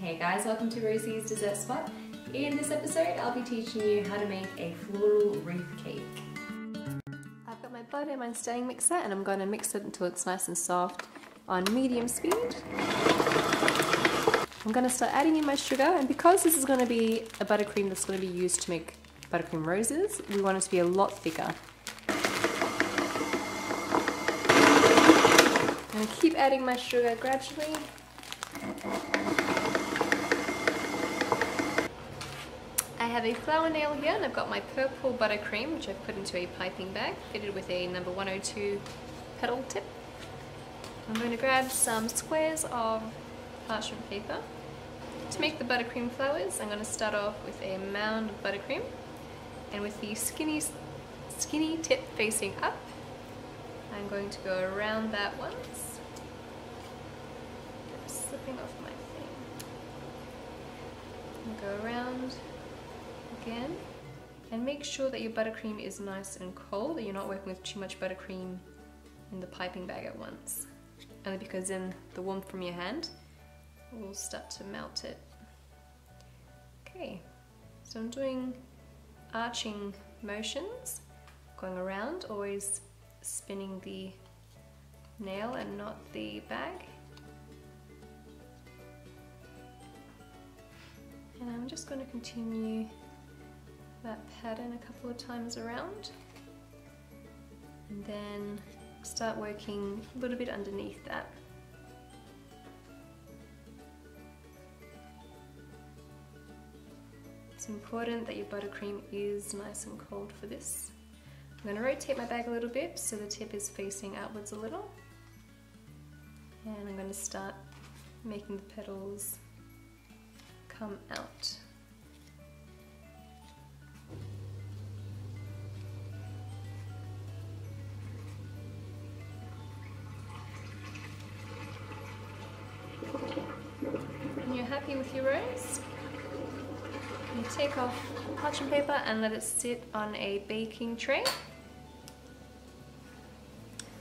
Hey guys, welcome to Rosie's Dessert Spot. In this episode, I'll be teaching you how to make a floral wreath cake. I've got my butter in my stirring mixer and I'm going to mix it until it's nice and soft on medium speed. I'm going to start adding in my sugar, and because this is going to be a buttercream that's going to be used to make buttercream roses, we want it to be a lot thicker. I'm going to keep adding my sugar gradually. I have a flour nail here and I've got my purple buttercream, which I've put into a piping bag fitted with a number 102 petal tip. I'm going to grab some squares of parchment paper. To make the buttercream flowers, I'm going to start off with a mound of buttercream, and with the skinny tip facing up, I'm going to go around that once. I'm slipping off my thing. And go around again, and make sure that your buttercream is nice and cold, that you're not working with too much buttercream in the piping bag at once, only because then the warmth from your hand will start to melt it. Okay, so I'm doing arching motions, going around, always spinning the nail and not the bag. And I'm just going to continue that pattern a couple of times around, and then start working a little bit underneath that. It's important that your buttercream is nice and cold for this. I'm going to rotate my bag a little bit so the tip is facing outwards a little, and I'm going to start making the petals come out. When you're happy with your rose, you take off parchment paper and let it sit on a baking tray.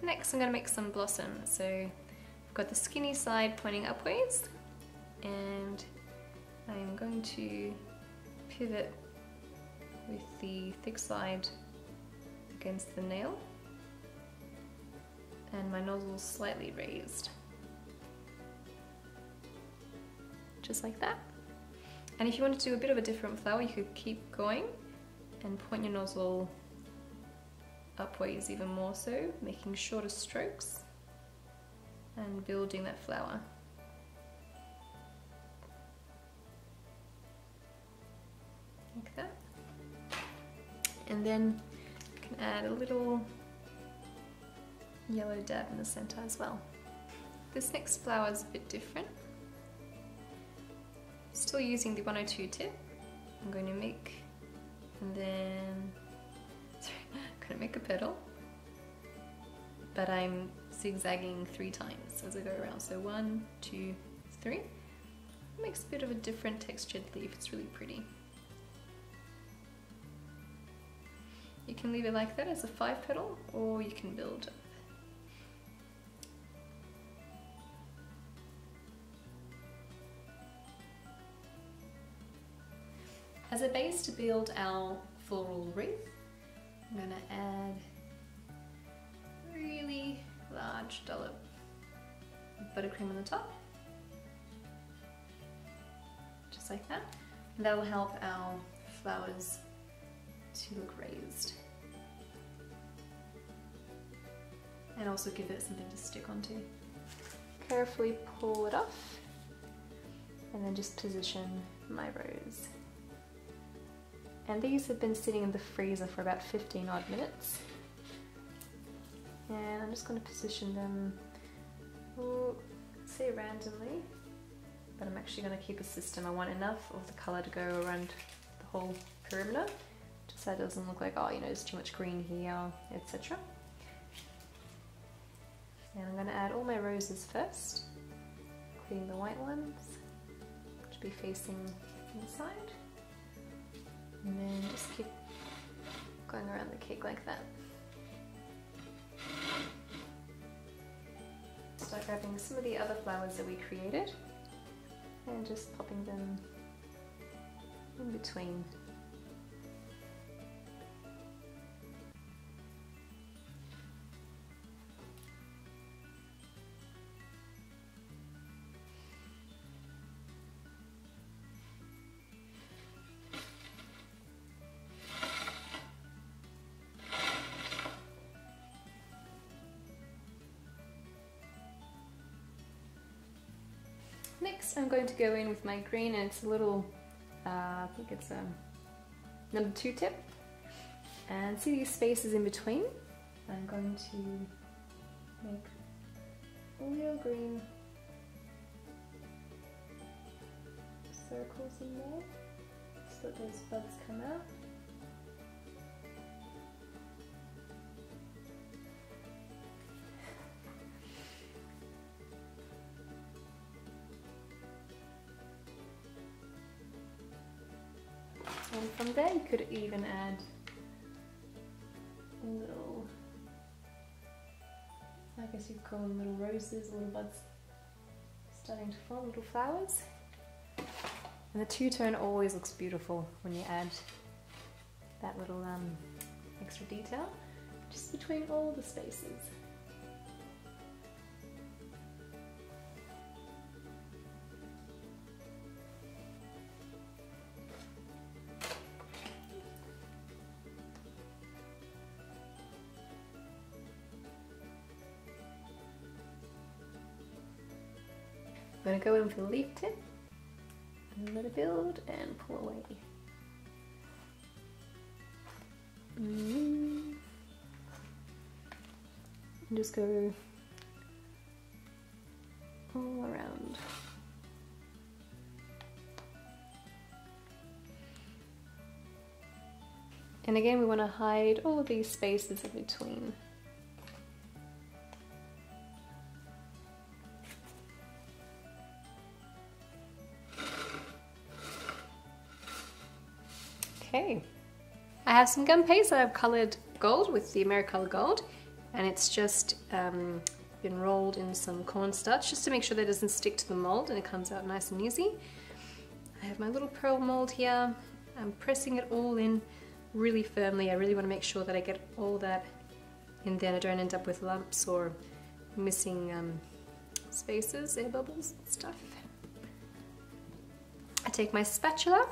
Next I'm going to make some blossoms. So I've got the skinny side pointing upwards, and I'm going to pivot with the thick side against the nail, and my nozzle slightly raised. Just like that. And if you want to do a bit of a different flower, you could keep going and point your nozzle upwards even more so, making shorter strokes and building that flower. Like that. And then you can add a little yellow dab in the center as well. This next flower is a bit different. Still using the 102 tip, I'm going to make, and then, sorry, I'm going to make a petal, but I'm zigzagging 3 times as I go around. So 1, 2, 3. It makes a bit of a different textured leaf. It's really pretty. You can leave it like that as a 5 petal, or you can build it. As a base to build our floral wreath, I'm going to add a really large dollop of buttercream on the top, just like that, and that will help our flowers to look raised and also give it something to stick onto. Carefully pull it off, and then just position my rose. And these have been sitting in the freezer for about 15 odd minutes. And I'm just going to position them, say randomly, but I'm actually going to keep a system. I want enough of the colour to go around the whole perimeter, just so it doesn't look like, oh, you know, there's too much green here, etc. And I'm going to add all my roses first, including the white ones, which will be facing inside. And then just keep going around the cake like that. Start grabbing some of the other flowers that we created and and just popping them in between. Next I'm going to go in with my green, and it's a little, I think it's a number 2 tip, and see these spaces in between? I'm going to make a little green circles in there so that those buds come out. And from there you could even add a little, I guess you'd call them little roses, little buds starting to form, little flowers. And the two-tone always looks beautiful when you add that little extra detail just between all the spaces. I'm going to go in for the leaf tip and let it build and pull away. And just go all around. And again, we want to hide all of these spaces in between. Okay, I have some gum paste that I've coloured gold with the Americolor Gold, and it's just been rolled in some cornstarch just to make sure that it doesn't stick to the mould and it comes out nice and easy. I have my little pearl mould here. I'm pressing it all in really firmly. I really want to make sure that I get all that in there and I don't end up with lumps or missing spaces, air bubbles and stuff. I take my spatula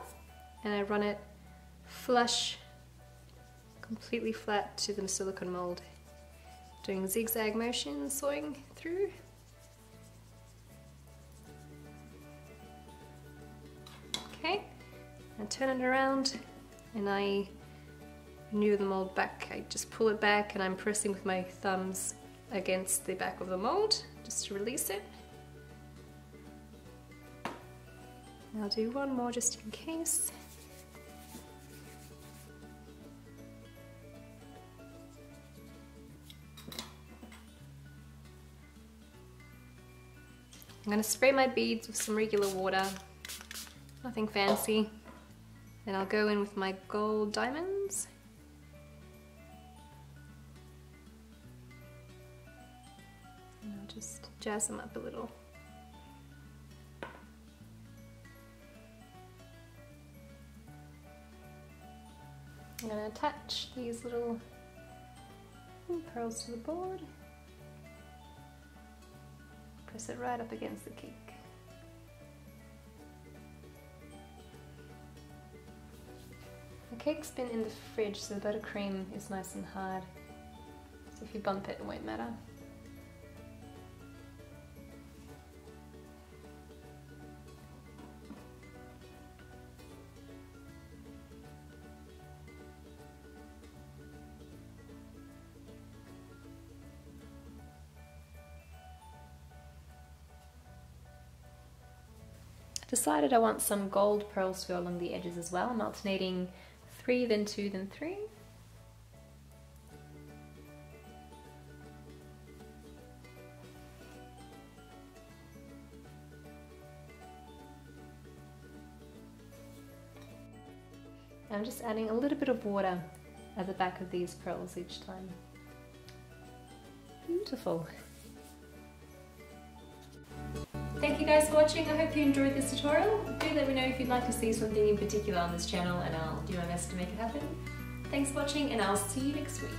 and I run it flush, completely flat to the silicone mold, doing zigzag motions, sawing through. Okay, and turn it around, and I new the mold back. I just pull it back, and I'm pressing with my thumbs against the back of the mold just to release it. And I'll do one more just in case. I'm going to spray my beads with some regular water, nothing fancy. Then I'll go in with my gold diamonds. And I'll just jazz them up a little. I'm going to attach these little pearls to the board. Press it right up against the cake. The cake's been in the fridge, so the buttercream is nice and hard. So if you bump it, it won't matter. Decided I want some gold pearls to go along the edges as well. I'm alternating 3, then 2, then 3. And I'm just adding a little bit of water at the back of these pearls each time. Beautiful. Thank you guys. guys for watching. I hope you enjoyed this tutorial. Do let me know if you'd like to see something in particular on this channel and I'll do my best to make it happen. Thanks for watching and I'll see you next week.